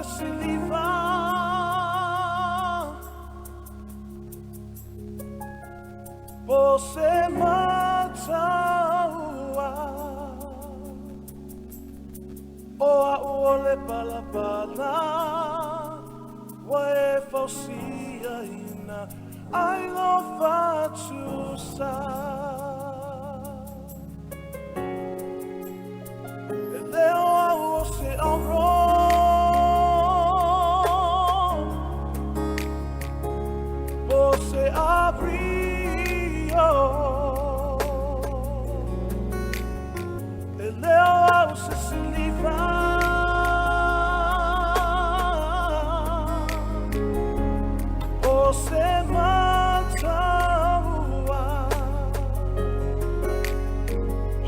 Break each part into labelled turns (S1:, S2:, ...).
S1: se siliva você mataua oa uole palapala wae fausia ina ai lo faccio sa e leo a você auro você abriu e leo a você se livrar você mataua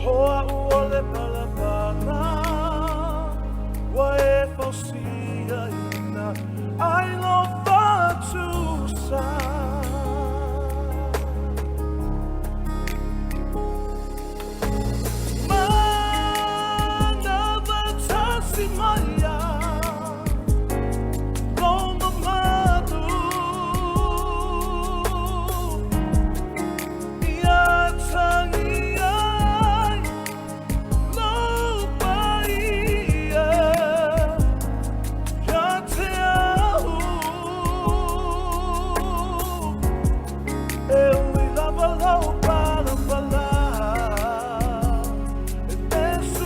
S1: hoa uole palapala wae fausia ina ai lo faccio sa Maya, Roma Madu, Yatangia, no Bahia, Yateau, eu lava lá o para falar, penso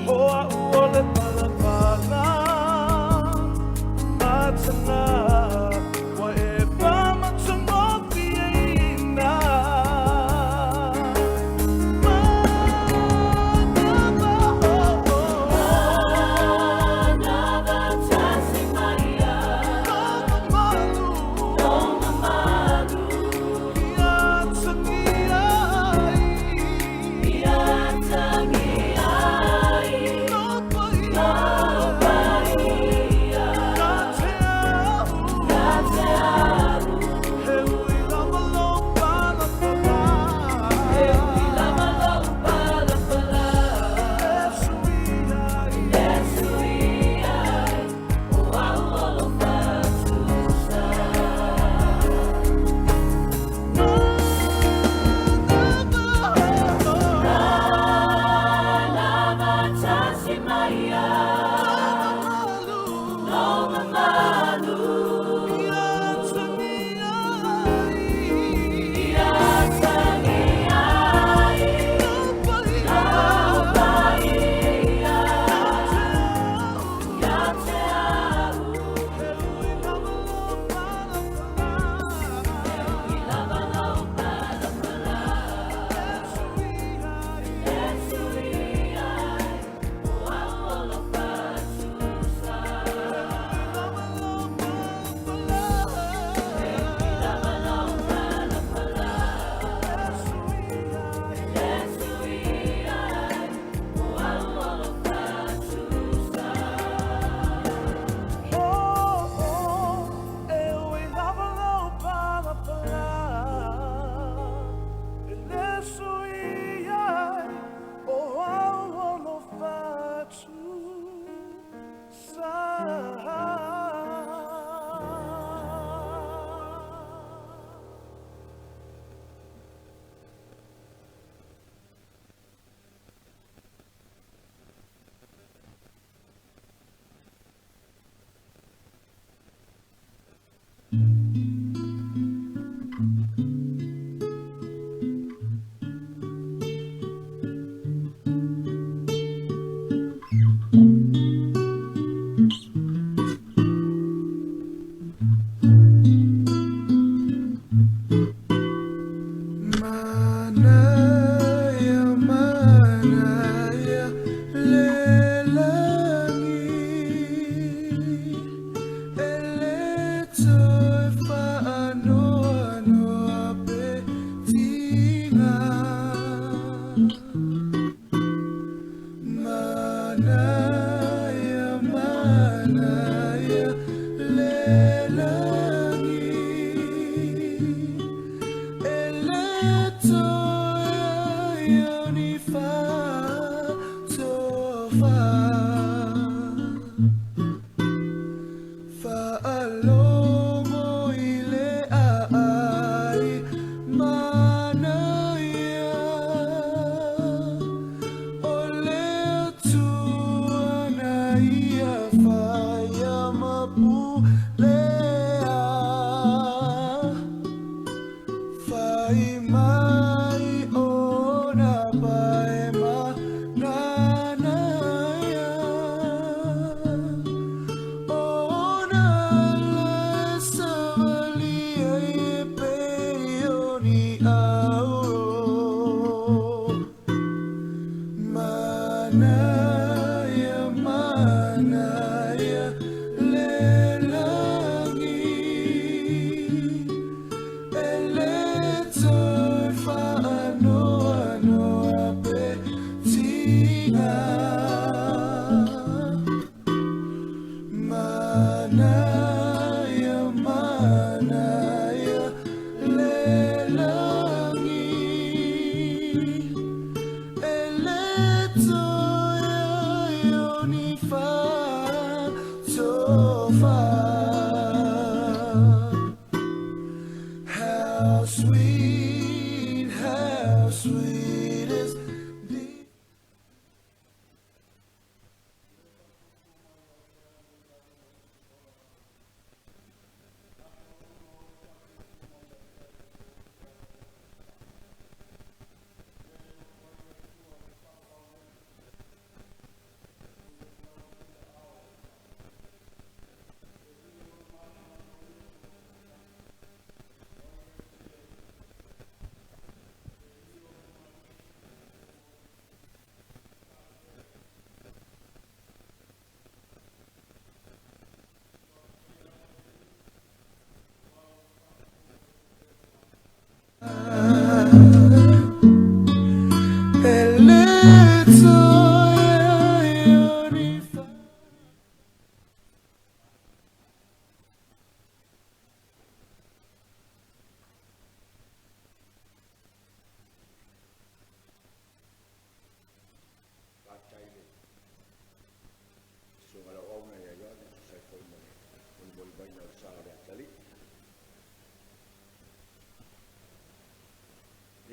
S1: hoa uole palapala matana wa e pamatanga piena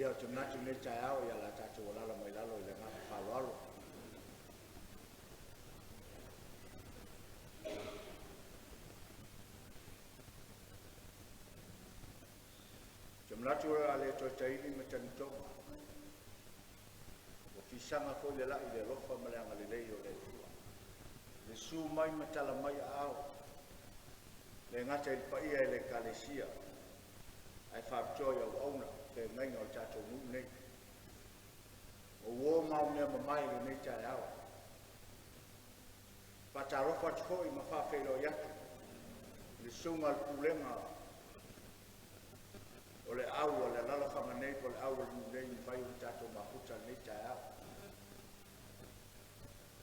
S2: Ia o te matu ne tai au ia la tatu o lala mai lalo i le ngā whawalo. Te matu a le toi taini me tani tonga. O fisanga ko le lai le lofa ma le anga le lei o le tua. Le su mai ma tala mai au. Le ngata il paia e le kalesia. Ai whaptoia o auna. Ke ngai ngau tato ngu nei. O wō mau mea mamai le nei tai au. Patarofa tiko i ma whawhelo yatu. Le sunga al pulenga. O le au o le lala whamanei po le au o ngu nei whai o tato mahuta nei tai au.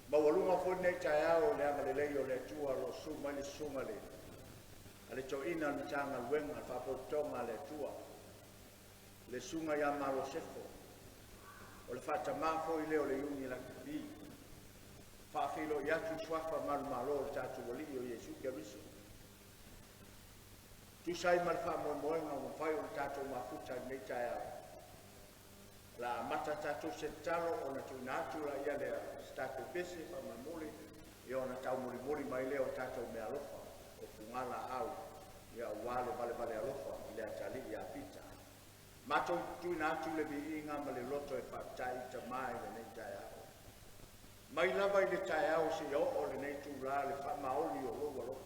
S2: Mawalunga fo nei tai au le anga le lei o le tua lo sunga le sunga le. Ale to ina ni tanga luenga whapotonga le tua. Le sunga ya malo sefo. O le fata mafo i leo le yungi la kipi. Whawhilo i atu swafa malu malo o tatu wali o Yesu ke riso. Tu sai mal wha moenga o whai o tatu mafuta i mei tai au. La mata tatu sentaro o na tu natu la ia le statu pese wha mamuli i o na tau muri mai leo tatu me alofa. O fungala au. Ia wale vale alofa i le atali i a pita. Mato tu na tu le biinga ma le loto e whaptai ta mai le nei tai au. Mai lava i le tai au si o le nei tu la le whamaoli o loa loa.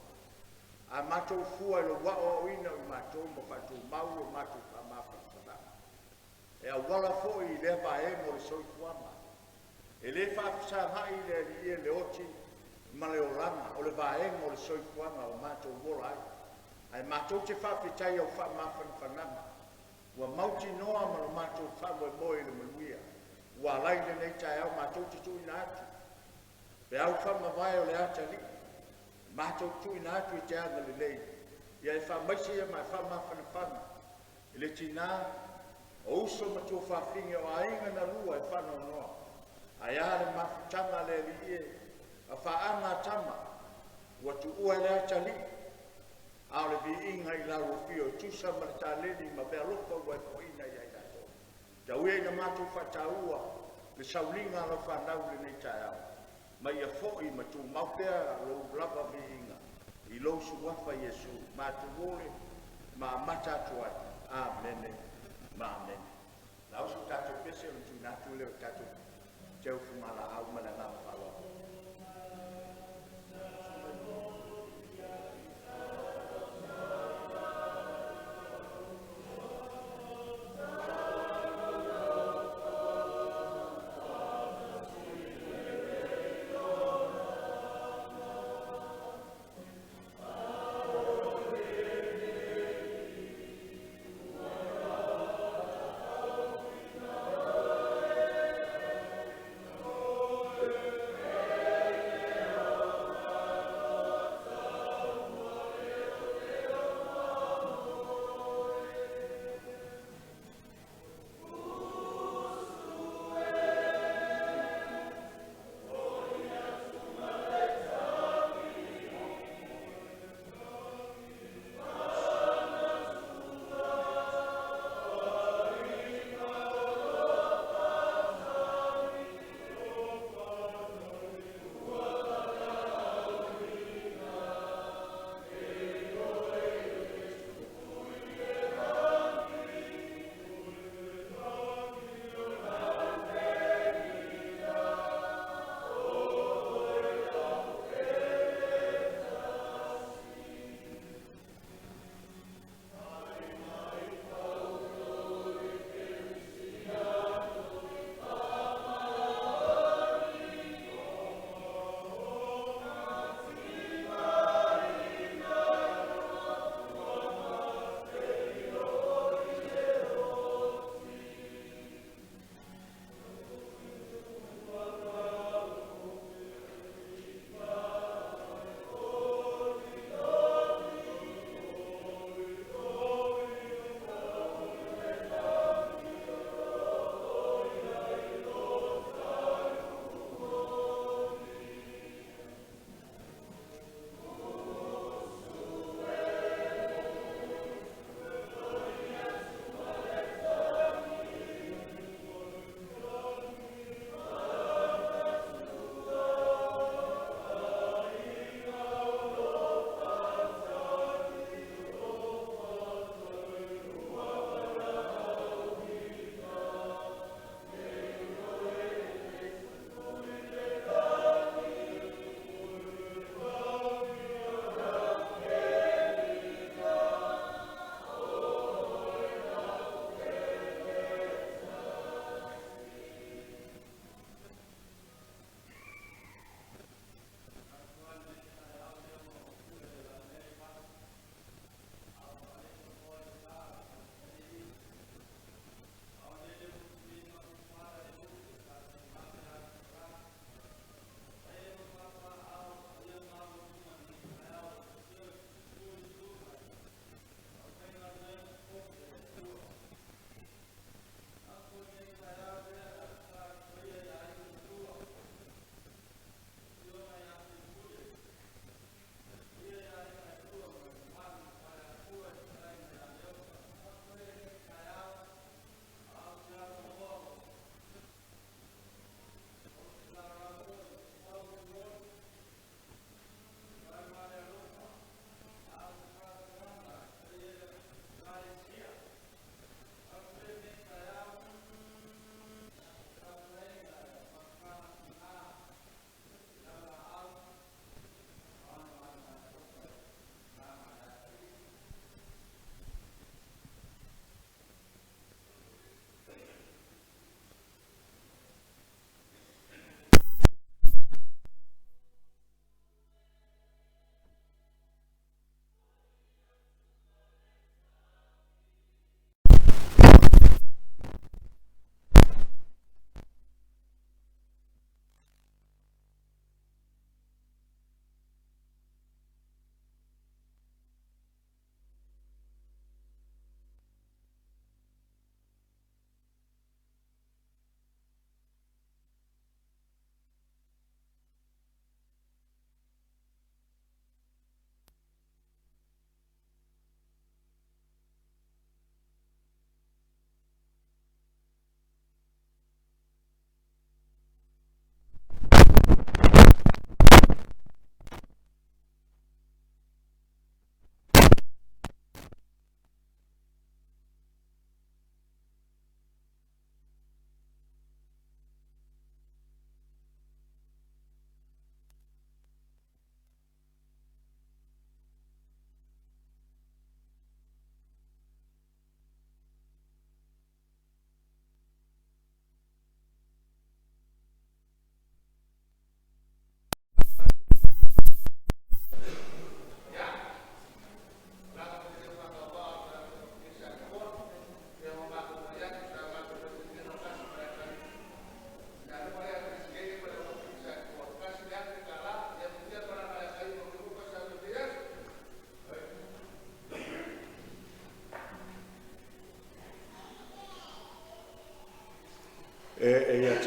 S2: A mato fua i lo wao o ina i mato mo whatu mau o mato whamafa whanama. E a wala fo i le vae mo le soi fuama. E le whapsa mai le lie le oti ma le oranga o le vae mo le soi fuama o mato wola ai. Ai mato te whapitai o whamafa whanama. Wa mauti noa ma lo mātou whawe moe le manuia. Wa lai le nei tai au mātou te tui na atu. Pe au whama vai o le atali. Mātou tui nā tui te anga le lei. Ia e whamaisi e mai whama whanawhana. I le tina, o uso ma tō whawhinga o ainga na rua e whana o noa. Ai are mawhutanga le li e, a whaanga tama, ua tu ua le atali. Ao le vi inga i lau o fio, tusa ma le tāleni ma bea lopa ua e poina i aina tō. Ta ue na mātou whataua, le saulinga la whanau le nei tai au. Ma ia fo'i ma tu maupea lo lava vi inga. I lo su wafa Yesu, ma tu vole, ma mata atu ai. Amen. Ma amen. Lau su tatu pese, o tu natu leo tatu. Teu fumala au mana ngā whawa.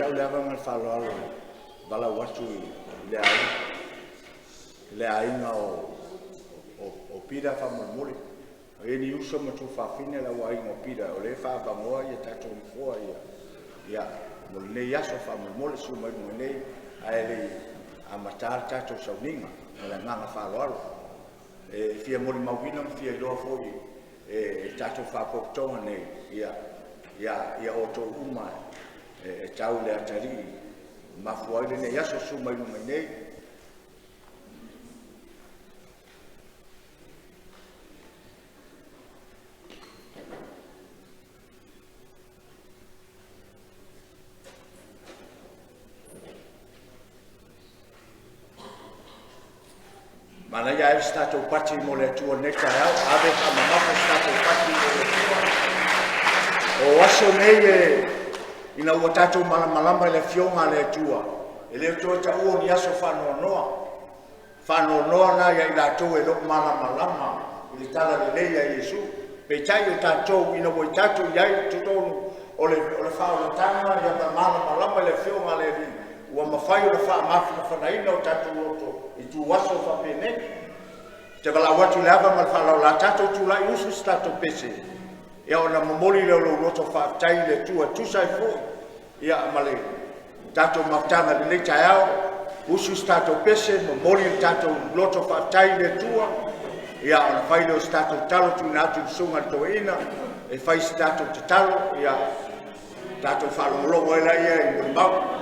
S2: tau le ava ngal falo alo bala watu le ainga o pira fa mole e ni uso mo tu fa fine la wa ingo pira o le fa ba mo ia tatu fo ia mo le ia so fa mole su mai mo nei ai le a matar tatu so ninga la nga falo alo e fia mole mawina fia do fo e tatu fa ko tonga nei ia o to uma e tau le atari ma fuai le ia so su mai no nei mana ia e stato pati mo le tua neka au ave ka mamafa stato pati mo le tua o aso nei ina ua tatou malamalama i le fioga le tua e le tua taʻua ni aso fanoanoa na ia i latou e loo malamalama i le tala lelei a iesu peitai o tatou ina ua i tatou iai totonu o le faaoletaga ia ma malamalama i le fioga le lii ua mafai o le faamafilafanaina o tatou loto i tuaso faapene te valau atu le ava ma le faalau la tatou tulaʻi usu se tatou pese ia ona momoli le lou loto faafetai le tua tusai foʻi ia ma le tatou mafutaga lelei taeao usu se tatou pese momoli le tatou loto faafetai le tua ia ona fai leo se tatou talo tuina atu i suga le toeina e fai se tatou tatalo ia tatou faalogologo e lai ia i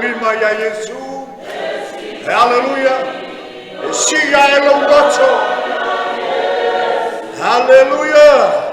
S2: molimau ya Yesu haleluya sia elo loto haleluya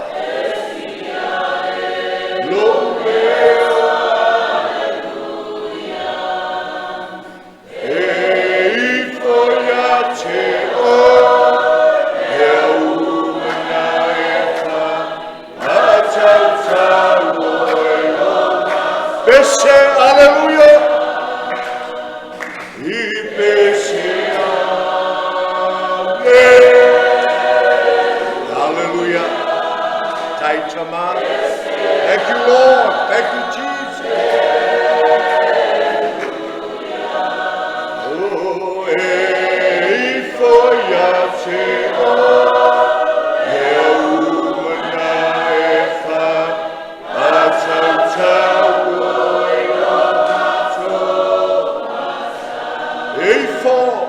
S2: Thank you, Lord. Thank you, Jesus. Oh, for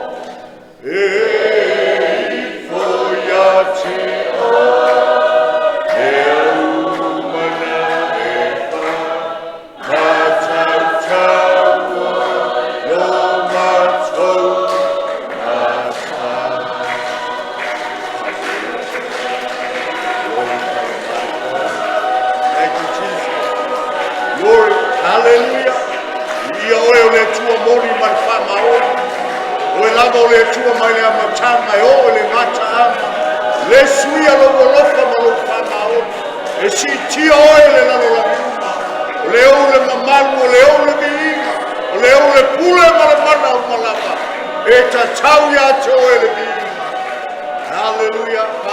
S2: Hallelujah.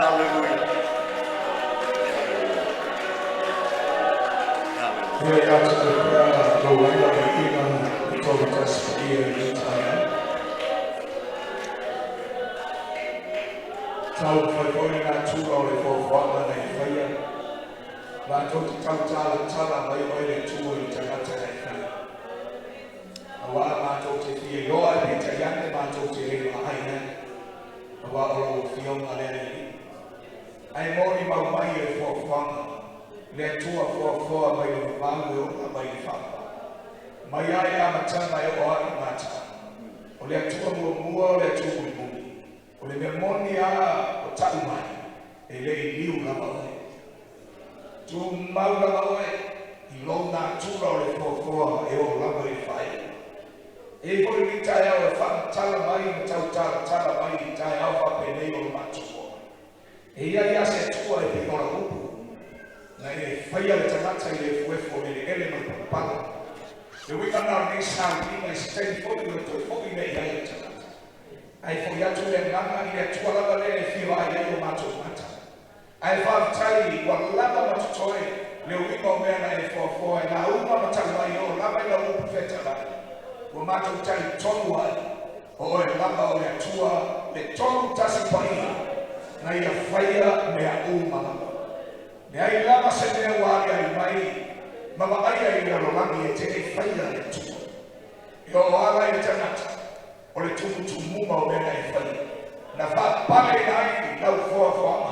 S2: Hallelujah.
S3: E hoi ni tai au e whamatala mai na tau tala mai ni tai au whapenei o mātua. E ia se tua e te ora upu. Na e whaia le tangata i le fuefo e le ele mai papala. E wika nara nei sāu i se tei fōi o toi fōi nei ai le tangata. Ai fōi atu le nganga i le tualava le e whio ai ai o mātua mata. Ai whaavitai wa lava matutoe le wika o mea na e fōfō e na uma matala mai o lava i la upu feta lai. Wa mātou tai tonu ai, o e lava o le atua, le tonu tasi paia, na ia whaia mea umanga. Mea i lava se mea wāri ai mai, mawa aia i arolangi e te e whaia le atua. E o ala i tangata, o le tumutumuma o mea e whaia. Na wha pale ai lau whoa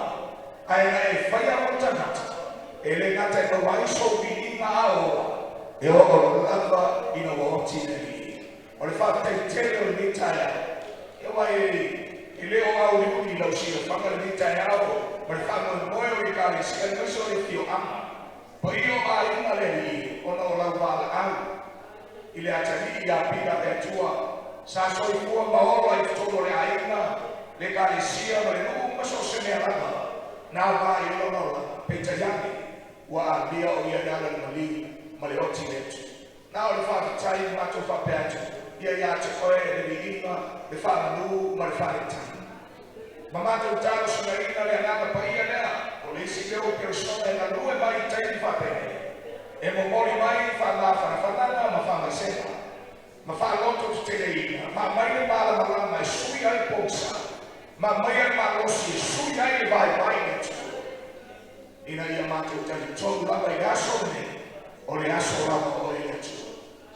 S3: ai na e whaia o tangata, e le ngata e kawaiso i inga aoa, e o lava ina waoti nei. O le whaatai tele o ni tai au. E wai e leo au ni uni lau si o whanga ni tai au. Ma le whanga moe o i kāre si a nuso e fio ama. Po i o a inga le ni o no lau wala au. I le atani i a pina le atua. Sa so i fua maolo ai tono le a inga. Le kāre si a ma le nuku maso se mea langa. Nā wā i o no la peita yangi. Wa a lia o i a nala na li ma le oti le tu. Nā o le whaatai mato whape atu. Ia te koe e le inga, le whananu, ma le whanetani. Ma mātou tāro suna ina le ananga pa ia lea, o le isi leo ke o sona e na lue mai taini whapene. E mo mori mai whanā whanawhananga ma whangasena. Ma whaloto tu te le ina, ma mai le mala malama e sui ai ponsa. Ma mai ai malosi e sui ai le vai vai ne tu. Ina ia mātou tani tonu lava i aso ne, o le aso lava o e ne tu.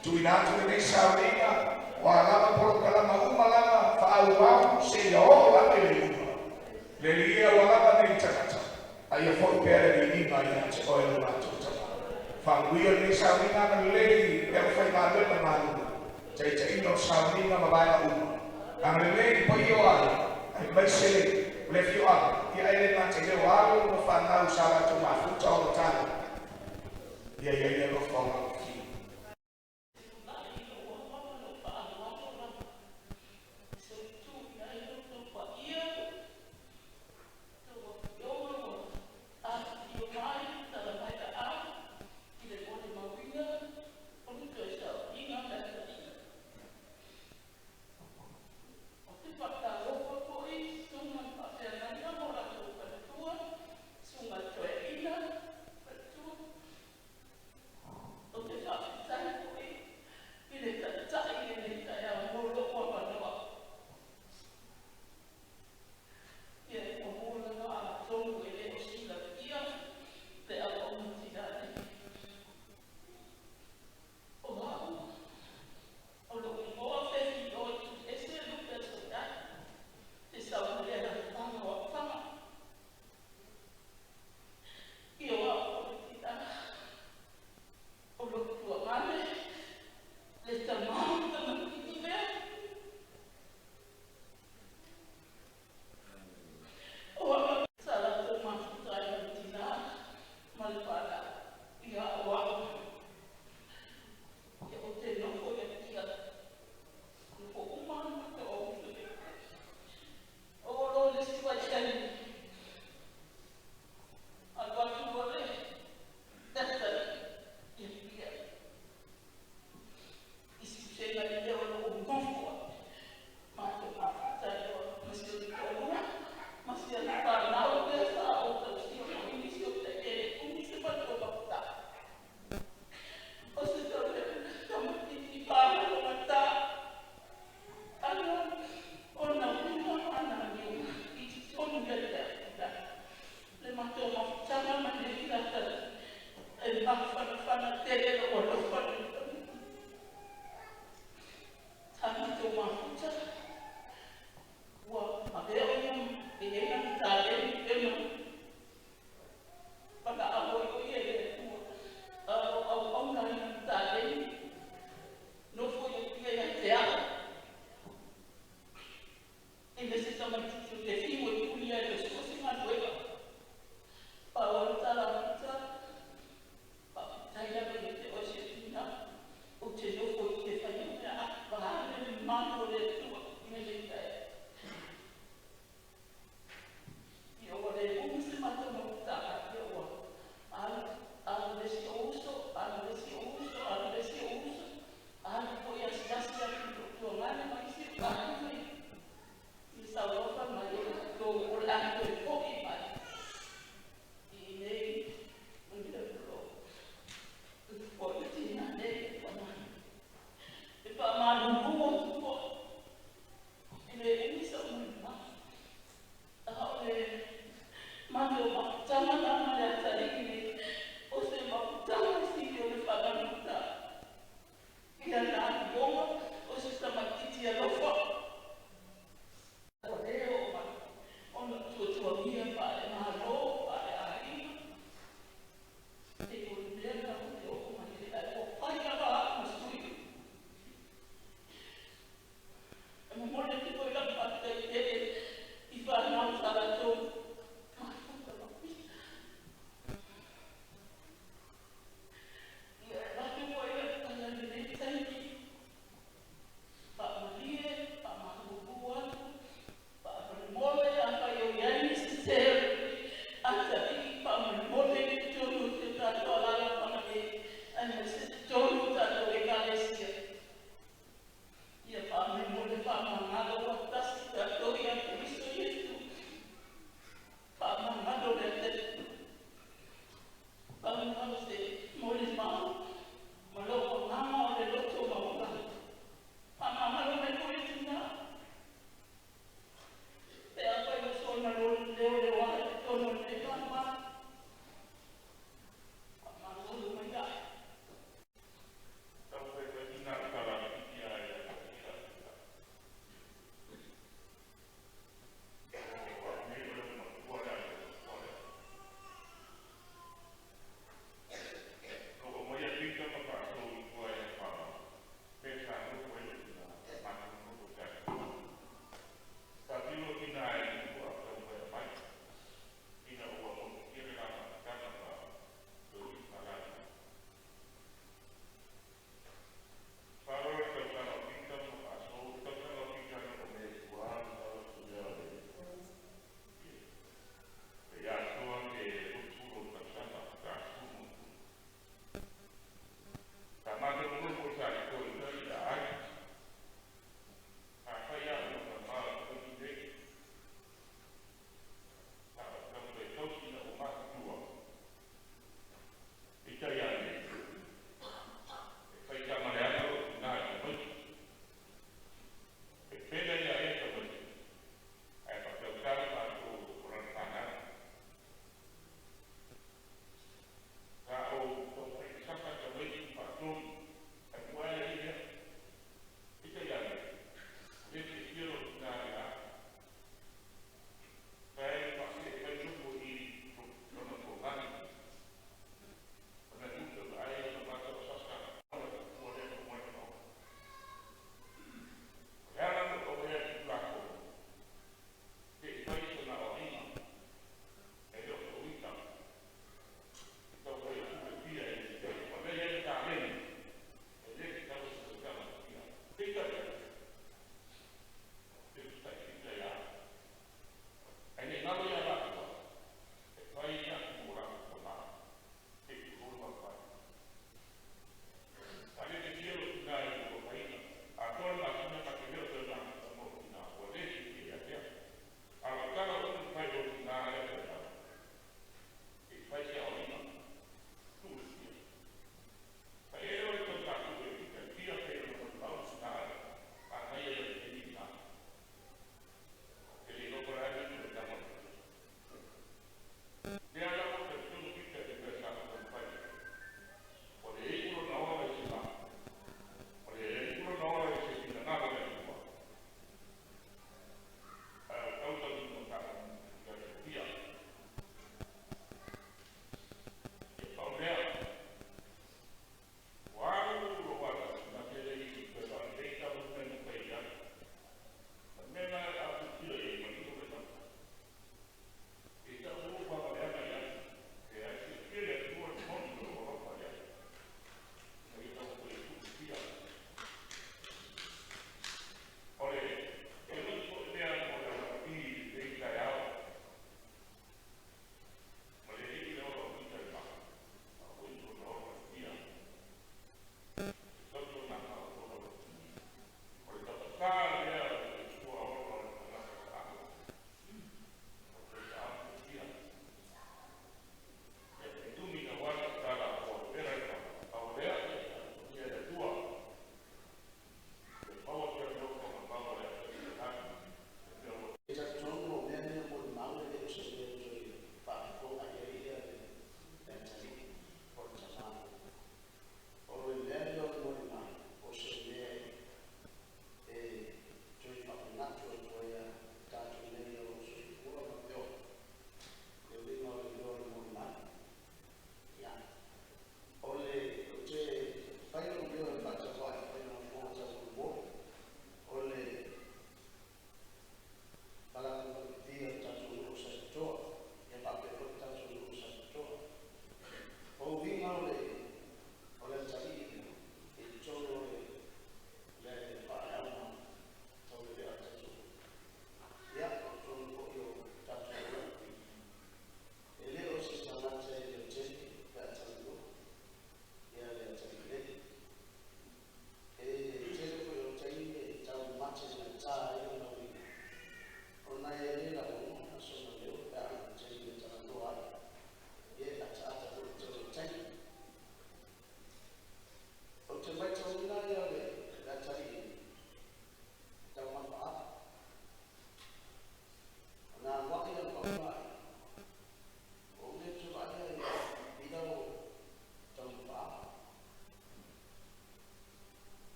S3: Tui nātu e nei sāringa, wa lama poro kalama umalama, whaau se ia o lama i le uma. Le lia wa lama nei takata, a ia fōi pere ni ima i ate oe no mātou tama. Whanguia nei sāringa na lei, e o whai ngā lema mānu, te te ino sāringa ma vaina uma. Ang le lei po i o ai, ai mai se le fio ai, i ai le ngā te leo alo, no whanau sāra tu mafuta o tāna. Ia ia lo whanau.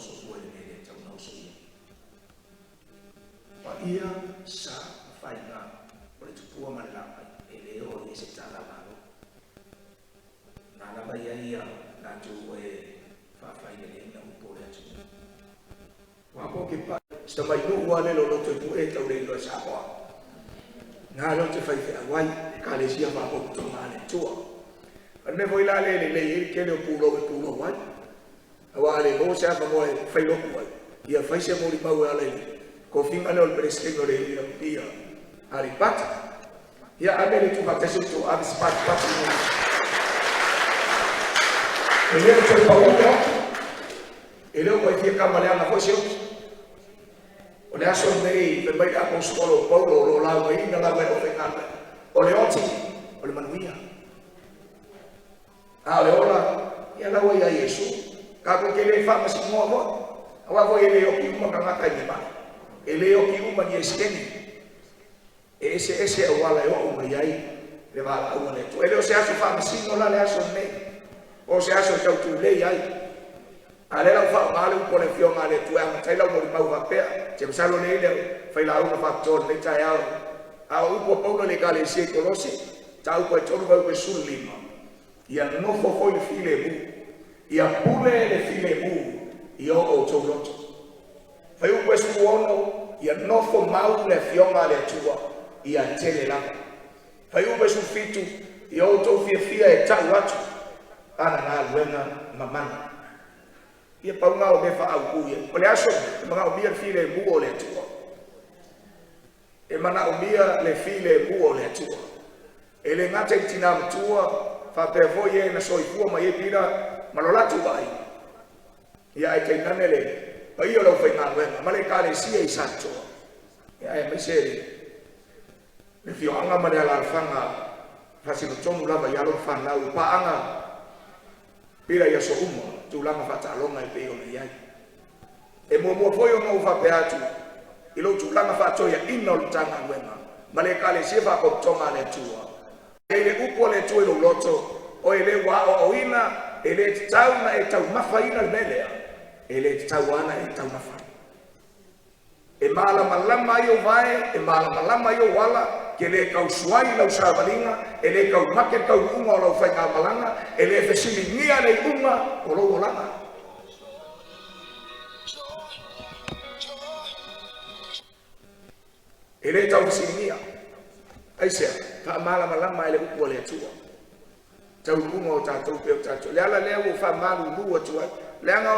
S3: so foi le tau no so pa ia sa fai na o le tupua ma le lapa ele o le se tala malo na la ba ia na tu e fa fai le na po le tu wa ko ke pa sta mai no wa le lo tu e tau le lo sa ko na lo te fai fe wai ka le sia ma ko to ma le tu ne voi la le ke le pulo wai awa le bo sa mo e fai lo ko ia fai se mo ri pa wa le ko finga le presidente le ira pia ari pata ia abele tu pata su tu abis pata ele o te paulo ele o vai ficar malhando na fosse o le aso nei pe vai a constolo paulo lo la vai na la vai o ficar o le oti o le manuia a le ora ia la vai a yesu ka ko ke le fa ma si mo mo awa voi ele o ki mo ka ngata ni ba ele o ki uma ni eskeni ese o wala o uma yai le va a le to ele o se aso fa ma si no la le aso nei o se aso tau tu le yai ale la fa ma le un conexión ale tu a tai la mo ma va pe se sa lo le fai la una factor le tai a un po paulo le gale si conosce tau ko to va ko sul lima ia no fo foi le file bu ia pule le file bu io o to loto fai un questo uomo ia no fo mau le fioma le tua ia tele la fai un questo fitu io to fia e tau atu ana na luenga mamana ia pau ngao me fa au kuia o le aso mga o bia file bu o le tua e mana o bia le file bu o le tua e le ngata i tina mtua fa pe voye na soifua ma ye pira malolatu vai ia e te nanele pa io lo fai ngā wenga ma le kare sia i santo ia e miseri le fio anga ma le alarfanga fasino tonu lava i alo whanau pa anga pira ia so umo tu lama whatalonga i peo na iai e mua foi o ngau whape atu i lo tu lama whatoia ina o tanga wenga ma le kare sia whakotonga le tua e le upo le tua i lo loto o ele wa o ina ele tau na e tau mafaina le melea ele tau ana e tau mafa e mala malama yo vai e mala malama yo wala ke le kau suai lau savalinga ele kau make kau unga lau fai ka malanga ele fesili nia le unga o lo langa ele tau fesili nia aise fa mala malama ele upo le tua tau unga o tatou pe o tatou le ala le o fa malu lu o tua le anga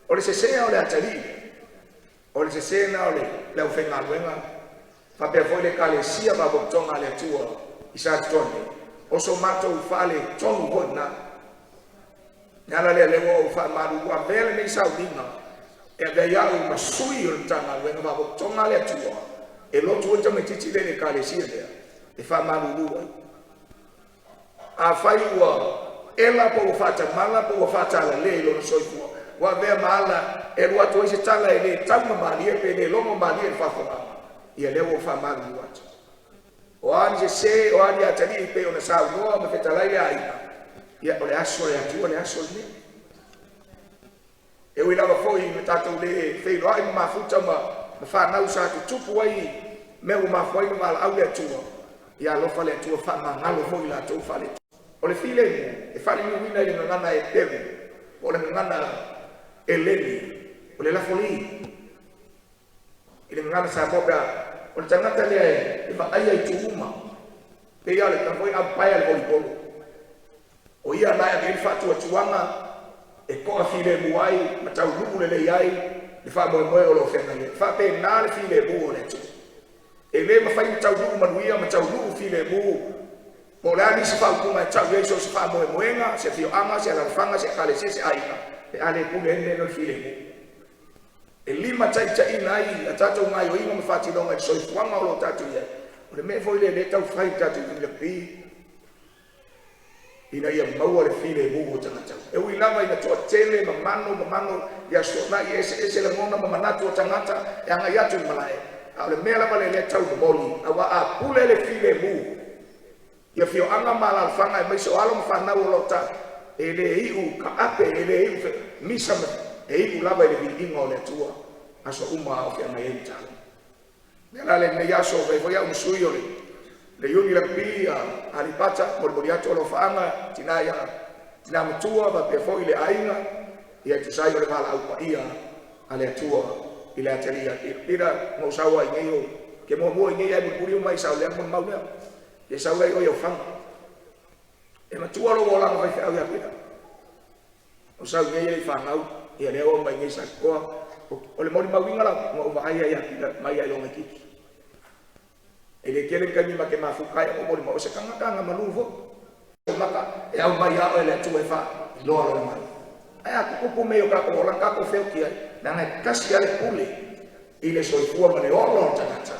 S3: o le sesea o le atari o le sesea na o le o fenga luenga fa pe foi le kalesia ba botonga le tua isa tone o so mato u fale tonu bona ala le o fa malu wa vele ni sa udina e da ya o masui o tanga luenga ba botonga le tua e lo tu o metiti le kalesia le e fa malu lu a fai ua ela po fata mala po fata la le lo so fu wa ve mala e lo to se tala e le tama mali e pe le lo mo mali e fa fa ia le wo fa mali wa o anje se o anje atali pe ona sa no me feta la ia ia o le aso le atu le aso le e wi lava foi me tata le fe lo ai ma futa ma fa na usa tu tupu ai me o ma foi ma au le tu ia lo fa le tu fa ma ngalo foi la tu fa le o le file e fale ni wina i ngana e tegu o le ngana e leni o le lafoli i le ngana sa boga o le tangata le e va ai ai tuuma pe ia le kafoi a pai al volipolo o ia na e fatu tuanga e ko a file muai ma tau lu le ai le fa mo o lo fena le fa pe na le file bu o le tu e le ma fai tau lu manuia ma tau lu file bu po la ni se fa ku ma tau yeso se fa mo moenga se fio ama se la fanga se kale se aina e ale ku le ne no file bu e lima tai tai nai atato mai o ina ma fati longa e so fuanga o lo tatu ia o le me foi le tau fai tatu le pi ina ia mau le file bu o tanga tau e wi lava ina to tele ma mano ya so na ese le mona ma manatu o tangata e anga yatu malai a le me lava le tau moli awa a pule le file bu ia fio anga mala fanga e mai so alo fa na o lota ele iu ka ape ele iu misa i lava i le viinga o le atua aso uma o fia mai e tala me la le nei aso vai foi un sui o le yuni la pia alipata molboriato lo faanga tinaya tina mtua va pe foi le ainga ia tu sai o le mala au ia ale atua ile ateria ira mo sawa ngeo ke mo ngei ai buri mai sa le mo mau le e sa ai o yo fanga e ma tua lo vola vai fa ia pita o sa ngei le fanga ia le o mai ngei sa ko o le mori mawinga la mo va ai ia mai ai o ngi e le kele kami ma ke ma fukai o mori mo se kanga maluvo maka e au mai a ele tu e fa lo lo mai ai a ku meio ka ko la ka ko fe ki na na kasi ale pule ile so fu ma le olo tata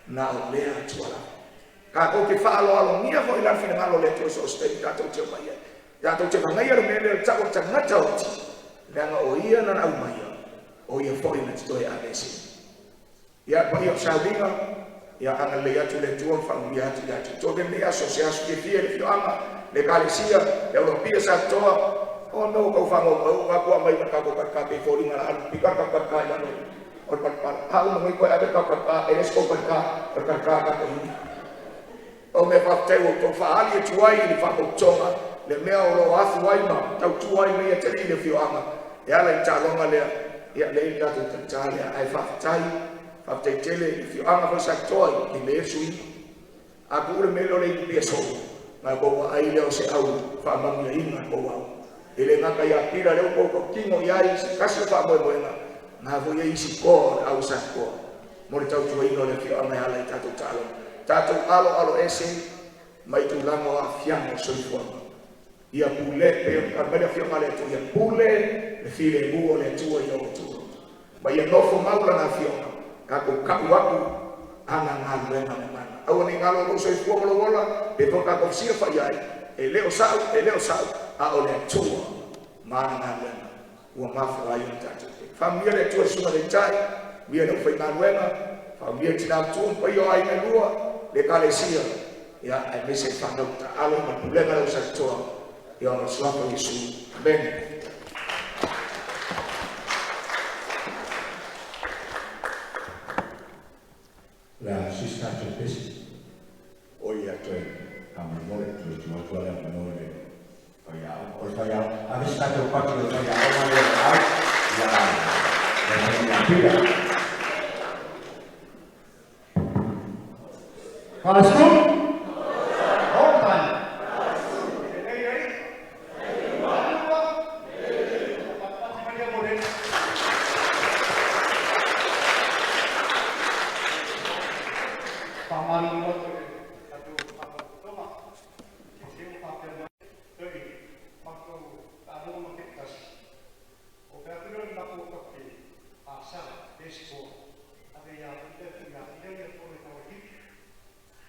S3: na o le tu ala ka ko ke fa lo mia fo ila fine ma lo le tu so ste ta to te mai ya to te mai ro me le ta ko ta na ta o ti na o ia na au mai o ia fo ina to ya besi ya pa ia sa dinga ya ana le atu le tuon familia atu ya to de me asociação que fie le ama le galesia europea sa toa o no ko fa mo ko mai ka ko ka pe fori ngala al pika ka ya no o pa ha no ko ave ka eles ko ka ko o me fa te o to fa ali tu ai le fa ko tonga le me o lo afu ai ma tau tu ai me te le fio ama ya la ta longa le ya le ka to ta ya ai fa tai After tele if you anga for saktoy ki le sui a pure melo le peso na ko ai le se au fa mang le ina ko wa ele na ka ya tira le ko kingo ya i kasi fa mo na vo ye si ko au sa ko mo le tau tu ino le ki anga ya le tato alo ese mai tu la mo afiamo so fo ia pule pe a mele fiama le tu ia pule le file buo le tu ia o tu mai no fo maula na fiama kako kapu ana ngalo na mana au ni ngalo ko so fu ko lola be to kako sia fa yai eleo sa a ole tu mana ngalo wa mafu ayo tatu familia le tu suma le tai mia no foi manuela familia tina tu pa yo ai na lua le kalesia ya ai me se fa no ta alo ma problema lo sa tu yo no so ko isu ben
S4: la sista pesi
S2: oi a toi
S4: amore tu la amore fai ave stato quattro le fai la fila Pastor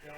S5: Ya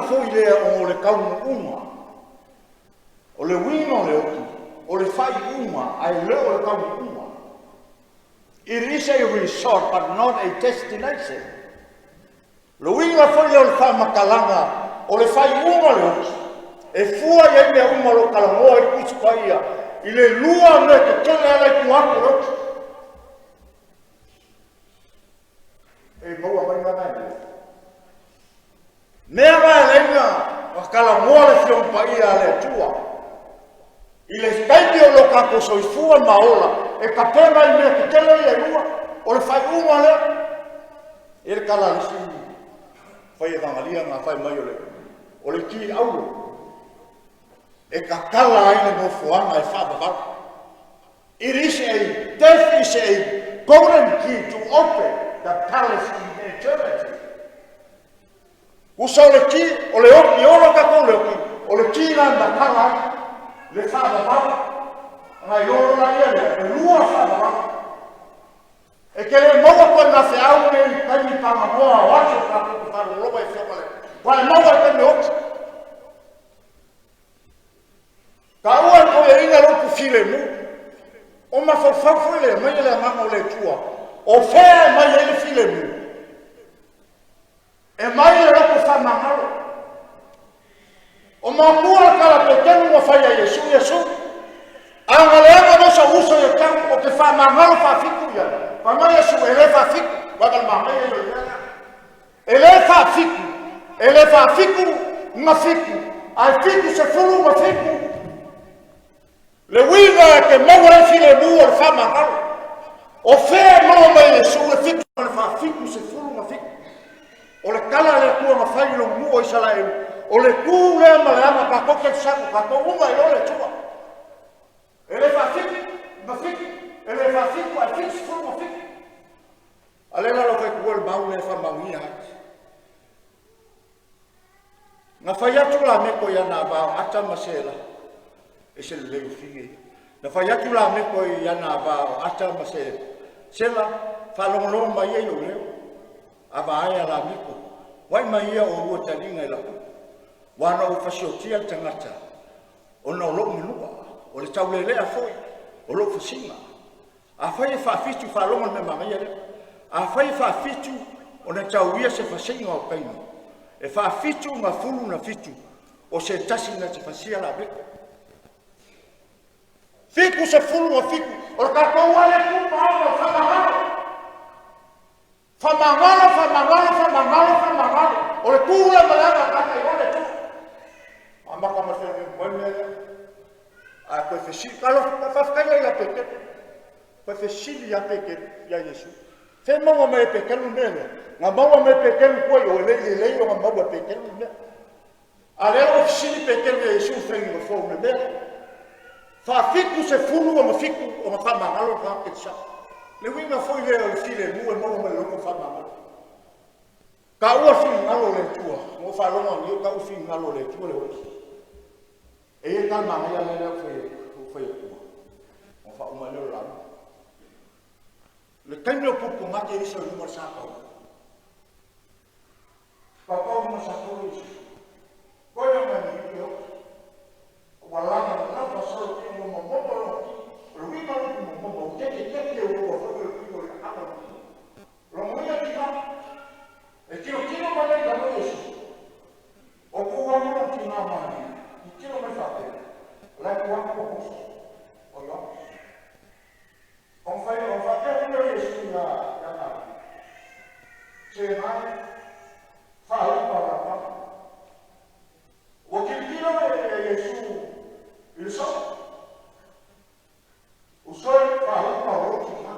S2: winga foi lea o le kaunga uma. O le winga o le oki. O le fai uma, ai leo o le kaunga uma. It is a resort, but not a destination. Le winga foi leo le wha makalanga, o le fai uma le oki. E fua ia mea uma lo kalangoa i kutupaia, i le lua me ke kele ala i kuaku le oki. E maua mai manai. Mea mai lenga, wakala moa le whiompa ia le tua. I le spaiti o lo kako soifua maola, e ka pena i mea ki tele i e lua, o le whai uma lea. E le kala lisi, whai e vangalia ngā whai mai o le ki auro. E ka kala aine no fuanga e whabawara. It is a, death is a golden key to open the palace in eternity. Usa o le ki, o le oki, oro ka kou le oki, o le ki nanda kala, le whabawara, ngai oro na ia le lua whabawara. E ke le maua koe na se au ne i kaini panga moa o aso ka kuku wharu loba e whiopale. Wai maua e kene oki. Ka ua koe e inga lupu file mu, o ma whawhawhu le mai le mama o le tua, o whea mai e le file mu. E mai le roko whamangaro. O ma kua kala pe tenu o whaia Yesu, Yesu. Anga leanga nosa uso e tangu o te whamangaro whafiku ia. Whamai Yesu e le whafiku, wakal mamai e le leanga. E le whafiku, e le whafiku nga fiku. Ai fiku se furu nga fiku. Le winga e ke maua e file mu o le whamangaro. O whea maua mai Yesu e fiku o le whafiku se furu nga fiku. O le kala le kua ma whai lo mua i sala e o le kū lea ma le ama ka koke saku ka ko uma i ole tua. E le whawhiki, ma whiki, e le whawhiku a whiki furu ma whiki. A le lalo whai kua le mau le whamangia haki. Nga whai atu la meko i ana vāo ata masela e se le leu whingi. Nga whai atu la meko i ana vāo ata masela. Sela whalongolongo mai e o leo. Ava aia la miko, wai mai ia o rua taringa i laku. Wana o whasiotia i tangata, o na o loo minua, o le taulelea foi, o loo whasinga. A whai e whawhitu whalonga me mangaia leo. A whai e whawhitu o na tauia se whasinga o kaino. E whawhitu ngā fulu na fitu, o se tasi na te whasia la beko. Fiku se fulu o fiku, o le kakou ale kupa o whamaharo. Whamangalo, whamangalo, whamangalo, whamangalo. O le kūra malanga kaka i ole tu. Amaka mawhene mwene. A koe whesili, kalo whawhakaia i a peke. Koe whesili a peke i a Yesu. Whe maua me pekelu mele. Ngā maua me pekelu koe o lei lei o ngā maua pekelu mele. A leo whesili pekelu i a Yesu whengi o fōne mele. Whawhiku se fulu o mawhiku o ngā whamangalo kake sa. Le winga foi leo le file mu e maua me loko whamangalo. Ka ua whingalo le tua, mo whalonga ni o ka ua whingalo le tua le oki. E e ka mangia le leo whai kua. Mo wha uma leo lamu. Le kaini o pupu ngate isa o numar sakau. Papau numar sakau isi. Koe o mani i peo. Walanga na napa salo ki mo mamoto lo. Le winga lupu mo mamoto. Teke o ua whai o le hapa ni. Rongoia ki ha. E tino mai da no Yesu. O kua mura ki ngā mani. I tino mai whate. Lai kua kua hosu. O ia. O whate o Yesu ngā ngā. Se mai. Whaupa rapa. O tino e Yesu. Il so. O soi whaupa roki ngā.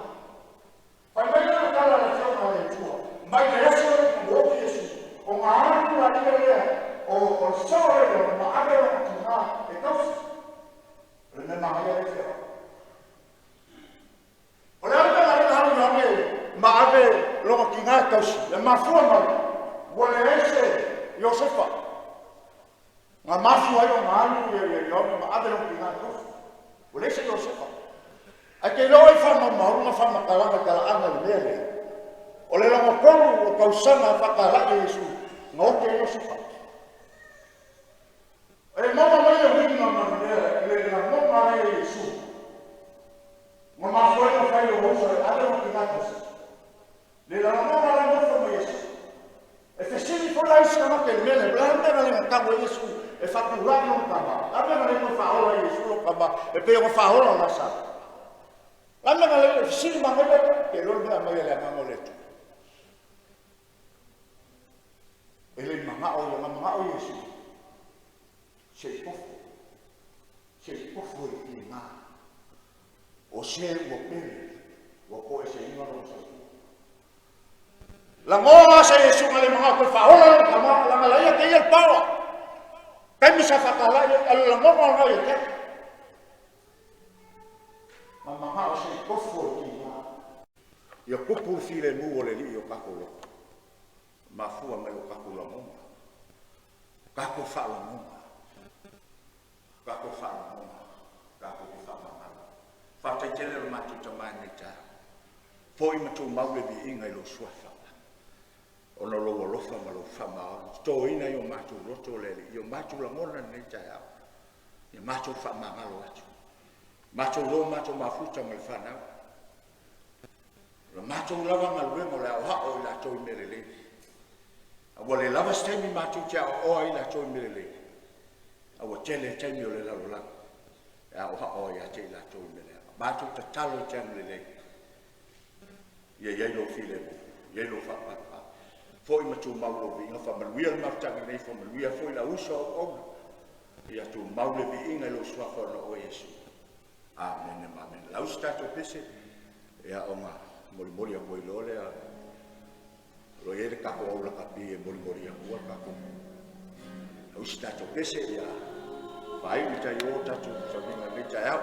S2: Pai mai na kala na whiona le tua. Mai te aso o o Yesu. O ngā anu la tia lea. O sore o ma ave o ki ngā e tausi. Le me mahaya le whiona. O le anu la tia anu la me ma ave longa ki ngā e tausi. Le mafua mai. Wa le ese Josefa. Ngā mafua ai o ngā anu e ma ave longa ki ngā e tausi. O le ese Josefa. A ke loa i whama maurunga whama kalanga kalaanga le mea lea. O le longa kolu o kausanga whakarake Yesu. Ngā oke Josefa.
S3: E mama mai e wingi na manera, le na mama mai e su. Mama foi no fai o uso, ale o kinatos. Le la mama la no foi Yesu. E fesini foi la isca no che mele, blanda na le tamo Yesu, e fa curare no kama. Abe na le no fa ola Yesu no kama, e pe o fa ola na sa. Abe na le fesini ma mele, che lo na mai le mama le tu. E le mama o Yesu. Se pofu e ki ngā. O se ua pere, ua koe se inga no sa. La ngoa se Yesu ngale mga koe whaola ka maa, la ngalaia te ia paua. Kemi sa whakalai, alu la ngoa ngā ia te. Ma mga o se pofu e ki ngā. Ia kupu file mu o le li o kakolo. Ma fua mai o kakula monga. Kako whala monga. Kako whala monga, kako ki whala manga. Whātai tele o mātou ta mai nei tā. Poi mātou maule vi inga i lo suafa. Ona loa lofa ma lo whamao. Tō ina i o mātou roto lele, i o mātou la mona nei tā au. I mātou whamangalo atu. Mātou lo mātou mafuta ma le whanau. La mātou lava ma luengo le au hao i la tō i mere lele. Awa le lava stemi mātou tia o oa i la tō i mere lele. Awa tele taimi o le lalo lang. E au hao ia te la tō i mele. Mātou ta talo i tēmu le lei. Ia ielo file mo. Ielo whapapa. Fōi matu maulo vi inga whamaluia le mautanga nei whamaluia fōi la uso o ona. Ia tu maule vi inga lo swafa na o Yesu. Amen. Amen. Lau stato pese. Ia onga mori a boi lole a. Lo iere kako au la kapi e mori a kua kako. Lau stato pese ia. Vai mi tai o tatu whaminga mi tai au.